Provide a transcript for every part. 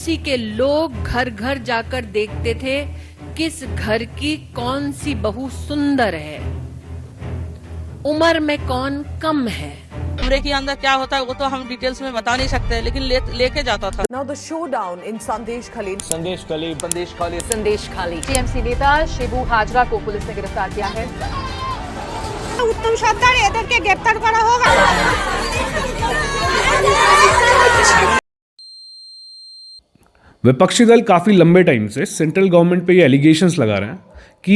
किसी के लोग घर घर जाकर देखते थे किस घर की कौन सी बहू सुंदर है, उम्र में कौन कम है। कमरे के अंदर क्या होता है वो तो हम डिटेल्स में बता नहीं सकते, लेकिन लेके जाता था। Now the showdown in Sandesh Khali. संदेश खाली टीएमसी नेता शिबू हाजरा को पुलिस ने गिरफ्तार किया है। उत्तम সর্দার এদেরকে গ্রেফতার করা হোক। विपक्षी दल काफ़ी लंबे टाइम से सेंट्रल गवर्नमेंट पे ये एलिगेशंस लगा रहे हैं कि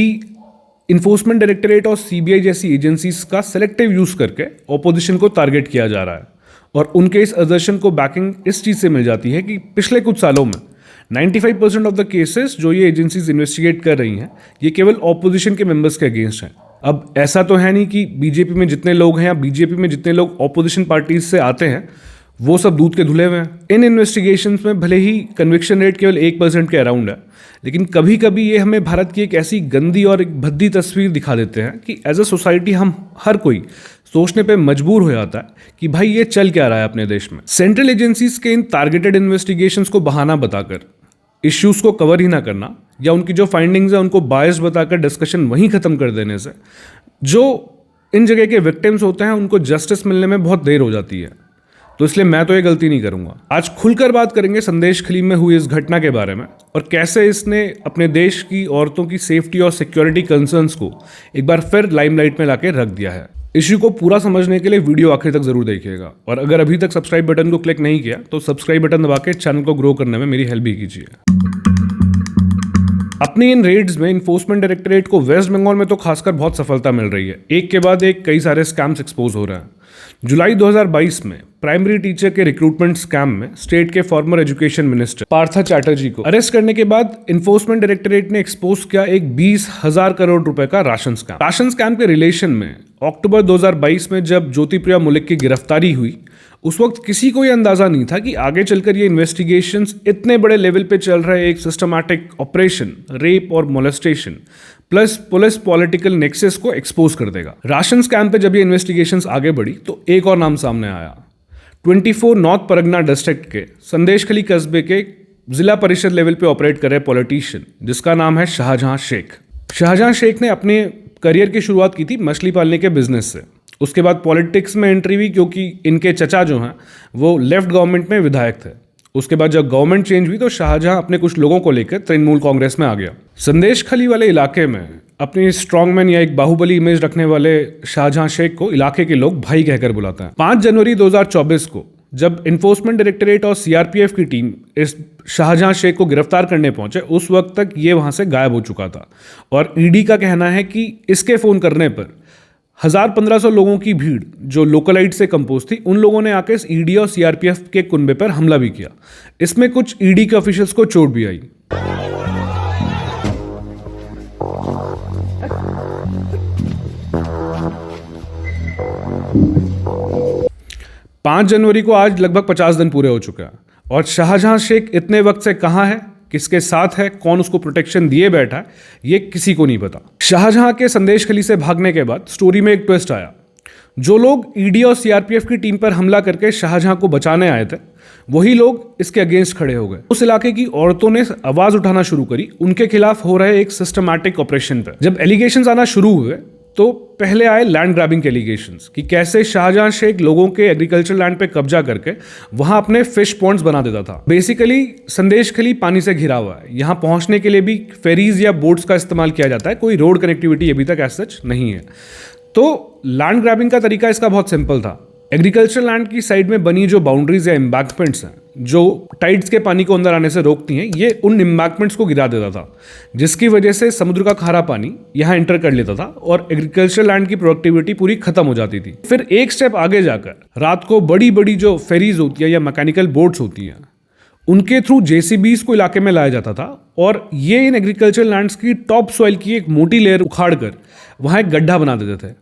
इन्फोर्समेंट डायरेक्टरेट और सीबीआई जैसी एजेंसीज का सेलेक्टिव यूज़ करके ऑपोजिशन को टारगेट किया जा रहा है। और उनके इस असर्शन को बैकिंग इस चीज़ से मिल जाती है कि पिछले कुछ सालों में 95% ऑफ द केसेस जो ये एजेंसीज इन्वेस्टिगेट कर रही हैं ये केवल ऑपोजिशन के मेंबर्स के अगेंस्ट हैं। अब ऐसा तो है नहीं कि बीजेपी में जितने लोग हैं या बीजेपी में जितने लोग ऑपोजिशन पार्टीज से आते हैं वो सब दूध के धुले हुए हैं। इन इन्वेस्टिगेशंस में भले ही कन्विक्शन रेट केवल 1% के अराउंड है, लेकिन कभी कभी ये हमें भारत की एक ऐसी गंदी और एक भद्दी तस्वीर दिखा देते हैं कि एज अ सोसाइटी हम हर कोई सोचने पे मजबूर हो जाता है कि भाई ये चल क्या रहा है अपने देश में। सेंट्रल एजेंसीज के इन टारगेटेड इन्वेस्टिगेशंस को बहाना बताकर इश्यूज को कवर ही ना करना या उनकी जो फाइंडिंग्स है उनको बायस बताकर डिस्कशन वहीं खत्म कर देने से जो इन जगह के विक्टिम्स होते हैं उनको जस्टिस मिलने में बहुत देर हो जाती है। तो इसलिए मैं तो ये गलती नहीं करूंगा। आज खुलकर बात करेंगे संदेश खली में हुई इस घटना के बारे में और कैसे इसने अपने देश की औरतों की सेफ्टी और सिक्योरिटी कंसर्न्स को एक बार फिर लाइमलाइट में लाके रख दिया है। इश्यू को पूरा समझने के लिए वीडियो आखिर तक जरूर देखिएगा और अगर अभी तक सब्सक्राइब बटन को क्लिक नहीं किया तो सब्सक्राइब बटन दबा के चैनल को ग्रो करने में मेरी हेल्प भी कीजिए। अपनी इन रेड्स में इन्फोर्समेंट डायरेक्टरेट को वेस्ट बंगाल में तो खासकर बहुत सफलता मिल रही है। एक के बाद एक कई सारे स्कैम्स एक्सपोज हो रहे हैं। जुलाई 2022 में प्राइमरी टीचर के रिक्रूटमेंट स्कैम में स्टेट के farmer education minister Partha Chatterjee को अरेस्ट करने के बाद इन्फोर्समेंट डायरेक्टरेट ने एक्सपोज किया एक 20,000 करोड़ रुपए का राशन स्कैम के रिलेशन में अक्टूबर 2022 में जब ज्योतिप्रिया मलिक की गिरफ्तारी हुई उस वक्त किसी को यह अंदाजा नहीं था कि आगे चलकर ये इन्वेस्टिगेशंस इतने बड़े लेवल पे चल रहे एक सिस्टमैटिक ऑपरेशन रेप और molestation plus police political nexus को एक्सपोज कर देगा। राशन स्कैम पे जब ये इन्वेस्टिगेशंस आगे बढ़ी तो एक और नाम सामने आया। 24 नॉर्थ परगना डिस्ट्रिक्ट के संदेश खली कस्बे के जिला परिषद लेवल पे ऑपरेट कर रहे पॉलिटिशियन जिसका नाम है शाहजहां शेख। शाहजहां शेख ने अपने करियर की शुरुआत की थी मछली पालने के बिजनेस से। उसके बाद पॉलिटिक्स में एंट्री हुई क्योंकि इनके चचा जो हैं वो लेफ्ट गवर्नमेंट में विधायक थे। उसके बाद जब गवर्नमेंट चेंज हुई तो शाहजहां अपने कुछ लोगों को लेकर तृणमूल कांग्रेस में आ गया। संदेश खली वाले इलाके में अपनी स्ट्रॉन्गमैन या एक बाहुबली इमेज रखने वाले शाहजहां शेख को इलाके के लोग भाई कहकर बुलाते हैं। 5 जनवरी 2024 को जब इन्फोर्समेंट डायरेक्टरेट और सीआरपीएफ की टीम इस शाहजहां शेख को गिरफ्तार करने पहुंचे उस वक्त तक ये वहां से गायब हो चुका था और ईडी का कहना है कि इसके फोन करने पर 1,500 लोगों की भीड़ जो लोकलाइट से कंपोज थी उन लोगों ने आकर इस ईडी और सीआरपीएफ के कुनबे पर हमला भी किया। इसमें कुछ ईडी के ऑफिशियल्स को चोट भी आई। पांच जनवरी को आज लगभग 50 दिन पूरे हो चुके हैं और शाहजहां शेख इतने वक्त से कहां है, किसके साथ है, कौन उसको प्रोटेक्शन दिए बैठा है, ये किसी को नहीं पता। शाहजहां के संदेश खली से भागने के बाद स्टोरी में एक ट्विस्ट आया। जो लोग ईडी और सीआरपीएफ की टीम पर हमला करके शाहजहां को बचाने आए थे वही लोग इसके अगेंस्ट खड़े हो गए। उस इलाके की औरतों ने आवाज उठाना शुरू करी उनके खिलाफ हो रहे एक सिस्टमैटिक ऑपरेशन पर। जब एलिगेशंस आना शुरू हुए तो पहले आए लैंड ग्रैबिंग के एलिगेशंस कि कैसे शाहजहां शेख लोगों के एग्रीकल्चर लैंड पे कब्जा करके वहां अपने फिश पॉन्ड्स बना देता था। बेसिकली संदेश खली पानी से घिरा हुआ है, यहां पहुंचने के लिए भी फेरीज या बोट्स का इस्तेमाल किया जाता है, कोई रोड कनेक्टिविटी अभी तक एज सच नहीं है। तो लैंड ग्रैबिंग का तरीका इसका बहुत सिंपल था। एग्रीकल्चर लैंड की साइड में बनी जो बाउंड्रीज या एम्बैंकमेंट्स हैं जो टाइड्स के पानी को अंदर आने से रोकती हैं ये उन एम्बैंकमेंट्स को गिरा देता था जिसकी वजह से समुद्र का खारा पानी यहाँ एंटर कर लेता था और एग्रीकल्चर लैंड की प्रोडक्टिविटी पूरी खत्म हो जाती थी। फिर एक स्टेप आगे जाकर रात को बड़ी बड़ी जो फेरीज होती है या मैकेनिकल बोट्स होती हैं उनके थ्रू जेसीबीज को इलाके में लाया जाता था और ये इन एग्रीकल्चर लैंड्स की टॉप सॉइल की एक मोटी लेयर उखाड़ कर वहाँ एक गड्ढा बना देते थे।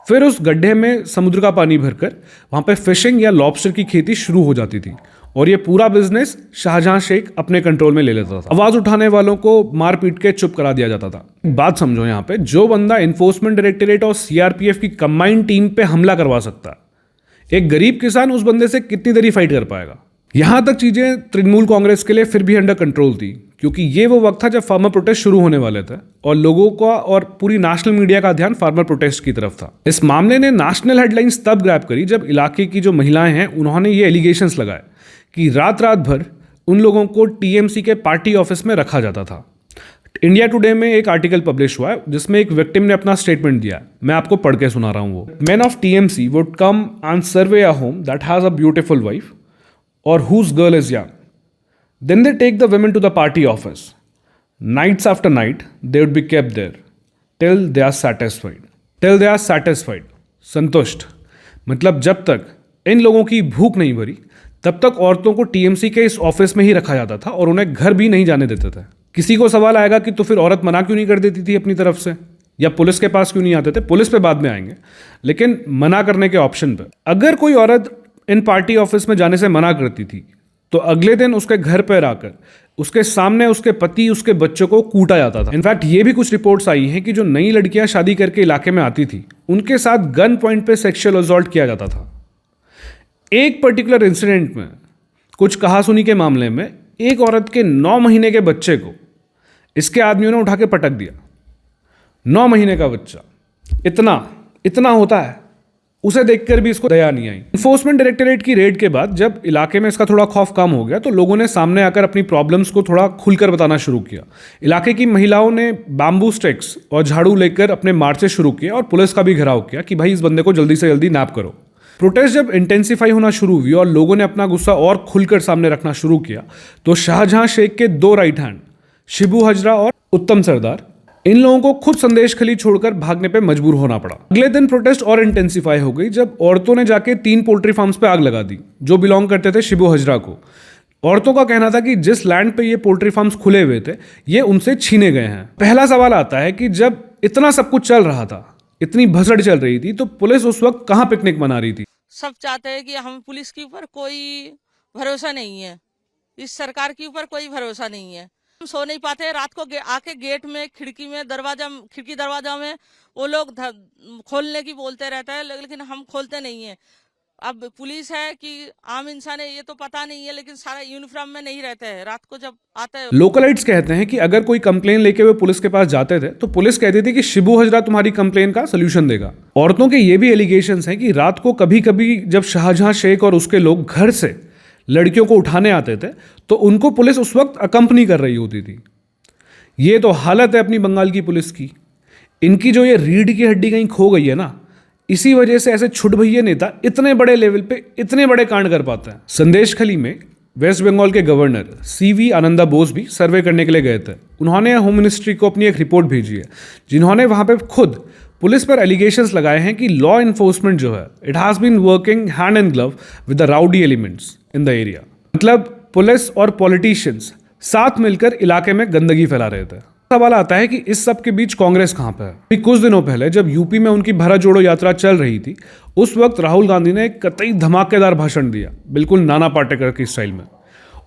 फिर उस गड्ढे में समुद्र का पानी भरकर वहाँ पे फिशिंग या लॉबस्टर की खेती शुरू हो जाती थी और ये पूरा बिजनेस शाहजहां शेख अपने कंट्रोल में ले लेता था। आवाज उठाने वालों को मार पीट के चुप करा दिया जाता था। बात समझो, यहाँ पे जो बंदा इन्फोर्समेंट डायरेक्टरेट और सीआरपीएफ की कंबाइंड टीम पे हमला करवा सकता है, एक गरीब किसान उस बंदे से कितनी देरी फाइट कर पाएगा? यहां तक चीजें तृणमूल कांग्रेस के लिए फिर भी अंडर कंट्रोल थी, क्योंकि ये वो वक्त था जब फार्मर प्रोटेस्ट शुरू होने वाले थे और लोगों का और पूरी नेशनल मीडिया का ध्यान फार्मर प्रोटेस्ट की तरफ था। इस मामले ने नेशनल हेडलाइंस तब ग्रैब करी जब इलाके की जो महिलाएं हैं उन्होंने ये एलिगेशंस लगाए कि रात रात भर उन लोगों को टीएमसी के पार्टी ऑफिस में रखा जाता था। इंडिया टुडे में एक आर्टिकल पब्लिश हुआ है जिसमें एक विक्टिम ने अपना स्टेटमेंट दिया। मैं आपको पढ़ के सुना रहा हूं वो। Main of TMC would come and survey a home that has a beautiful wife or whose girl is young. Then they take the women to the party office. Nights after night, they would be kept there till they are satisfied. Till they are satisfied. संतुष्ट। मतलब जब तक इन लोगों की भूख नहीं भरी तब तक औरतों को टीएमसी के इस ऑफिस में ही रखा जाता था और उन्हें घर भी नहीं जाने देते थे। किसी को सवाल आएगा कि तो फिर औरत मना क्यों नहीं कर देती थी अपनी तरफ से, या पुलिस के पास क्यों नहीं आते थे? पुलिस पे बाद में आएंगे, लेकिन मना करने के ऑप्शन पे अगर कोई औरत इन पार्टी ऑफिस में जाने से मना करती थी तो अगले दिन उसके घर पर आकर उसके सामने उसके पति उसके बच्चों को कूटा जाता था। इनफैक्ट ये भी कुछ रिपोर्ट्स आई हैं कि जो नई लड़कियां शादी करके इलाके में आती थी उनके साथ गन पॉइंट पे सेक्सुअल असॉल्ट किया जाता था। एक पर्टिकुलर इंसिडेंट में कुछ कहासुनी के मामले में एक औरत के 9 महीने के बच्चे को इसके आदमियों ने उठा के पटक दिया। 9 महीने का बच्चा, इतना होता है, उसे देखकर भी इसको दया नहीं आई। इन्फोर्समेंट डायरेक्टरेट की रेड के बाद जब इलाके में इसका थोड़ा खौफ कम हो गया तो लोगों ने सामने आकर अपनी प्रॉब्लम्स को थोड़ा खुलकर बताना शुरू किया। इलाके की महिलाओं ने बैम्बू स्टिक्स और झाड़ू लेकर अपने मार्चेस शुरू किए और पुलिस का भी घेराव किया कि भाई इस बंदे को जल्दी से जल्दी नैप करो। प्रोटेस्ट जब इंटेंसिफाई होना शुरू हुई और लोगों ने अपना गुस्सा और खुलकर सामने रखना शुरू किया तो शाहजहां शेख के 2 राइट हैंड शिबू हजरा और उत्तम सरदार, इन लोगों को खुद संदेश खली छोड़कर भागने पे मजबूर होना पड़ा। अगले दिन प्रोटेस्ट और इंटेंसिफाई हो गई जब औरतों ने जाके 3 पोल्ट्री फार्म्स पे आग लगा दी जो बिलोंग करते थे शिबू हजरा को। औरतों का कहना था कि जिस लैंड पे ये पोल्ट्री फार्म्स खुले हुए थे ये उनसे छीने गए हैं। पहला सवाल आता है कि जब इतना सब कुछ चल रहा था, इतनी भसड़ चल रही थी, तो पुलिस उस वक्त कहाँ पिकनिक मना रही थी? सब चाहते हैं कि हम पुलिस के ऊपर कोई भरोसा नहीं है, इस सरकार के ऊपर कोई भरोसा नहीं है। हम सो नहीं पाते रात को आके गेट में खिड़की दरवाजा में वो लोग खोलने की बोलते रहता है, लेकिन हम खोलते नहीं है। अब पुलिस है कि आम इंसान है ये तो पता नहीं है, लेकिन सारा यूनिफॉर्म में नहीं रहते हैं। रात को जब आते हैं, लोकलाइट्स कहते हैं कि अगर कोई कंप्लेन लेके वो पुलिस के पास जाते थे तो पुलिस कहती थी कि शिबू हजरा तुम्हारी कंप्लेन का सोल्यूशन देगा। औरतों के ये भी एलिगेशंस हैं कि रात को कभी कभी जब शाहजहां शेख और उसके लोग घर से लड़कियों को उठाने आते थे तो उनको पुलिस उस वक्त अकम्पनी कर रही होती थी। ये तो हालत है अपनी बंगाल की पुलिस की। इनकी जो ये रीढ़ की हड्डी कहीं खो गई है ना, इसी वजह से ऐसे छुट भैये नेता इतने बड़े लेवल पे इतने बड़े कांड कर पाते हैं। संदेश खली में वेस्ट बंगाल के गवर्नर सीवी आनंदा बोस भी सर्वे करने के लिए गए थे। उन्होंने होम मिनिस्ट्री को अपनी एक रिपोर्ट भेजी है जिन्होंने वहां पे खुद पुलिस पर एलिगेशंस लगाए हैं कि लॉ इन्फोर्समेंट जो है it has been working hand in glove with the rowdy elements in the area. मतलब पुलिस और पॉलिटिशियंस साथ मिलकर इलाके में गंदगी फैला रहे थे। सवाल आता है कि इस सब के बीच कांग्रेस कहां पे है? कुछ दिनों पहले जब यूपी में उनकी भारत जोड़ो यात्रा चल रही थी उस वक्त राहुल गांधी ने एक कतई धमाकेदार भाषण दिया, बिल्कुल नाना पाटेकर की स्टाइल में।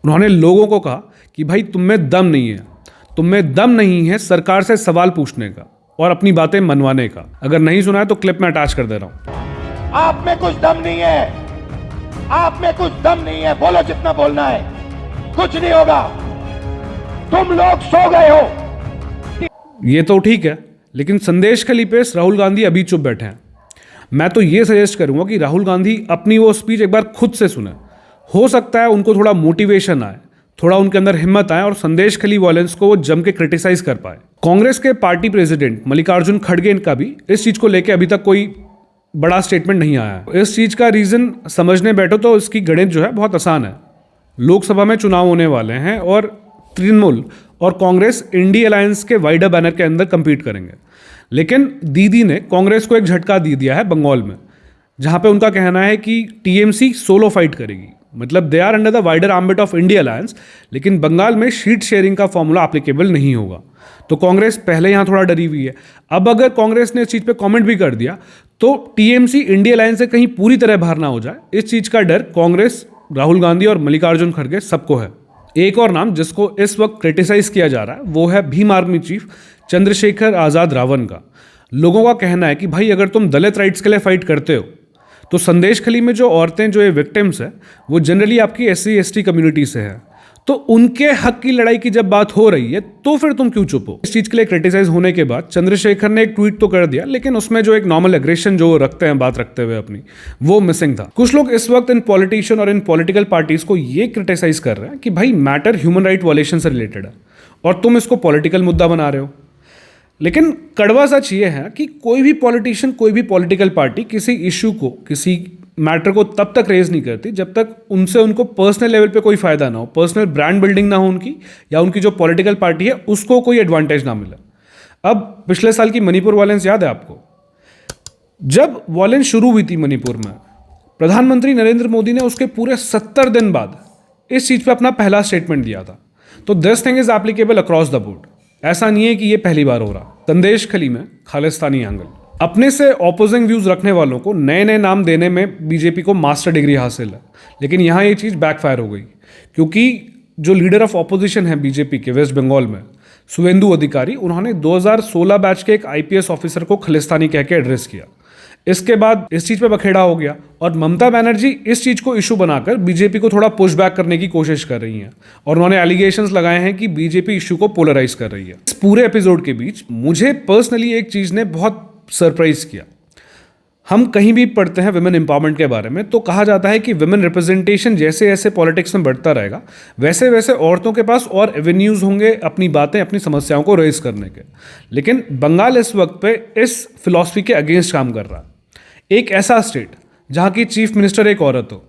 उन्होंने लोगों को कहा कि भाई तुम में दम नहीं है सरकार से सवाल पूछने का और अपनी बातें मनवाने का। अगर नहीं सुना है तो क्लिप में अटैच कर दे रहा हूं। आप में कुछ दम नहीं है, बोलो जितना बोलना है, कुछ नहीं होगा, तुम लोग सो गए हो। ये तो ठीक है, लेकिन संदेश खली पे राहुल गांधी अभी चुप बैठे हैं। मैं तो ये सजेस्ट करूंगा कि राहुल गांधी अपनी वो स्पीच एक बार खुद से सुने। हो सकता है उनको थोड़ा मोटिवेशन आए, थोड़ा उनके अंदर हिम्मत आए और संदेश खली वायलेंस को वो जम के क्रिटिसाइज कर पाए। कांग्रेस के पार्टी प्रेसिडेंट मल्लिकार्जुन खड़गे का भी इस चीज को लेकर अभी तक कोई बड़ा स्टेटमेंट नहीं आया है। इस चीज का रीजन समझने बैठो तो इसकी गणित जो है बहुत आसान है। लोकसभा में चुनाव होने वाले हैं और तृणमूल और कांग्रेस इंडी अलायंस के वाइडर बैनर के अंदर compete करेंगे। लेकिन दीदी ने कांग्रेस को एक झटका दे दिया है बंगाल में, जहां पे उनका कहना है कि टीएमसी सोलो फाइट करेगी। मतलब they are under the wider ambit of India alliance, लेकिन बंगाल में सीट शेयरिंग का फॉर्मूला एप्लीकेबल नहीं होगा। तो कांग्रेस पहले यहां थोड़ा डरी हुई है। अब अगर कांग्रेस ने इस चीज पे कमेंट भी कर दिया तो टीएमसी इंडिया अलायंस से कहीं पूरी तरह बाहर ना हो जाए, इस चीज का डर कांग्रेस, राहुल गांधी और मल्लिकार्जुन खड़गे सबको है। एक और नाम जिसको इस वक्त क्रिटिसाइज किया जा रहा है वो है भीम आर्मी चीफ चंद्रशेखर आजाद रावण का। लोगों का कहना है कि भाई अगर तुम दलित राइट्स के लिए फाइट करते हो तो संदेश खली में जो औरतें जो ये विक्टिम्स हैं वो जनरली आपकी SC/ST कम्युनिटी से है, तो उनके हक की लड़ाई की जब बात हो रही है तो फिर तुम क्यों चुप हो? इस चीज के लिए क्रिटिसाइज होने के बाद चंद्रशेखर ने एक ट्वीट तो कर दिया, लेकिन उसमें जो एक नॉर्मल एग्रेशन जो रखते हैं बात रखते हुए अपनी, वो मिसिंग था। कुछ लोग इस वक्त इन पॉलिटिशियन और इन पॉलिटिकल पार्टीज को ये क्रिटिसाइज कर रहे हैं कि भाई मैटर ह्यूमन राइट वायलेशन से रिलेटेड है और तुम इसको पॉलिटिकल मुद्दा बना रहे हो। लेकिन कड़वा सच ये है कि कोई भी पॉलिटिशियन, कोई भी पॉलिटिकल पार्टी किसी इशू को, किसी मैटर को तब तक रेज नहीं करती जब तक उनसे उनको पर्सनल लेवल पे कोई फायदा ना हो, पर्सनल ब्रांड बिल्डिंग ना हो उनकी, या उनकी जो पॉलिटिकल पार्टी है उसको कोई एडवांटेज ना मिले। अब पिछले साल की मणिपुर वायलेंस याद है आपको? जब वायलेंस शुरू हुई थी मणिपुर में, प्रधानमंत्री नरेंद्र मोदी ने उसके पूरे 70 दिन बाद इस चीज पे अपना पहला स्टेटमेंट दिया था। तो this thing is applicable across the board. ऐसा नहीं है कि ये पहली बार हो रहा। संदेश खली में खालिस्तानी एंगल, अपने से ऑपोजिंग व्यूज रखने वालों को नए नए नाम देने में बीजेपी को मास्टर डिग्री हासिल है, लेकिन यहाँ ये चीज़ बैकफायर हो गई, क्योंकि जो लीडर ऑफ ऑपोजिशन है बीजेपी के वेस्ट बंगाल में, शुवेंदु अधिकारी, उन्होंने 2016 बैच के एक IPS ऑफिसर को खालिस्तानी कह के एड्रेस किया। इसके बाद इस चीज़ पे बखेड़ा हो गया और ममता बनर्जी इस चीज़ को इशू बनाकर बीजेपी को थोड़ा पुश बैक करने की कोशिश कर रही हैं और उन्होंने एलिगेशंस लगाए हैं कि बीजेपी इशू को पोलराइज कर रही है। इस पूरे एपिसोड के बीच मुझे पर्सनली एक चीज़ ने बहुत सरप्राइज किया। हम कहीं भी पढ़ते हैं विमेन एम्पावरमेंट के बारे में तो कहा जाता है कि विमेन रिप्रेजेंटेशन जैसे जैसे पॉलिटिक्स में बढ़ता रहेगा वैसे वैसे औरतों के पास और एवेन्यूज होंगे अपनी बातें, अपनी समस्याओं को रेज करने के। लेकिन बंगाल इस वक्त पे इस फिलॉसफी के अगेंस्ट काम कर रहा है। एक ऐसा स्टेट जहां की चीफ मिनिस्टर एक औरत हो,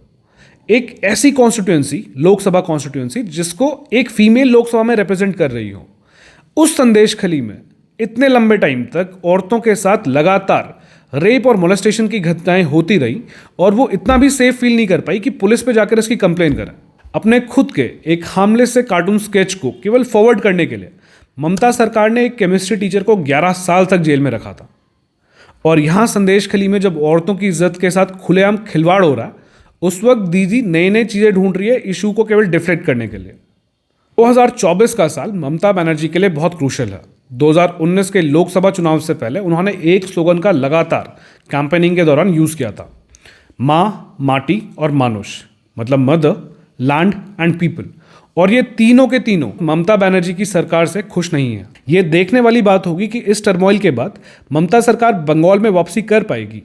एक ऐसी कॉन्स्टिट्यूएंसी, लोकसभा कॉन्स्टिट्यूएंसी, जिसको एक फीमेल लोकसभा में रिप्रेजेंट कर रही हो, उस संदेश खली में इतने लंबे टाइम तक औरतों के साथ लगातार रेप और मोलेस्टेशन की घटनाएं होती रही और वो इतना भी सेफ फील नहीं कर पाई कि पुलिस पे जाकर इसकी कंप्लेन करें। अपने खुद के एक हार्मलेस से कार्टून स्केच को केवल फॉरवर्ड करने के लिए ममता सरकार ने एक केमिस्ट्री टीचर को 11 साल तक जेल में रखा था। और यहां संदेश खली में जब औरतों की इज्जत के साथ खुलेआम खिलवाड़ हो रहा है, उस वक्त दीदी नई नई चीजें ढूंढ रही है इशू को केवल डिफ्लेक्ट करने के लिए। 2024 का साल ममता बनर्जी के लिए बहुत क्रूशल है। 2019 के लोकसभा चुनाव से पहले उन्होंने एक स्लोगन का लगातार कैंपेनिंग के दौरान यूज किया था, माँ, माटी और मानुष, मतलब मदर, लैंड एंड पीपल। और ये तीनों के तीनों ममता बनर्जी की सरकार से खुश नहीं है। ये देखने वाली बात होगी कि इस टर्मोइल के बाद ममता सरकार बंगाल में वापसी कर पाएगी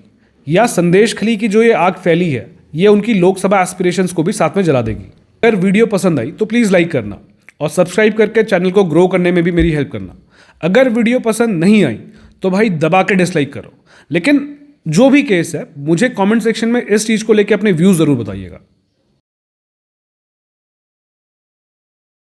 या संदेश खली की जो ये आग फैली है ये उनकी लोकसभा एस्पिरेशंस को भी साथ में जला देगी। अगर वीडियो पसंद आई तो प्लीज़ लाइक करना और सब्सक्राइब करके चैनल को ग्रो करने में भी मेरी हेल्प करना। अगर वीडियो पसंद नहीं आई तो भाई दबा के डिसलाइक करो। लेकिन जो भी केस है मुझे कमेंट सेक्शन में इस चीज़ को लेकर अपने व्यूज़ ज़रूर बताइएगा।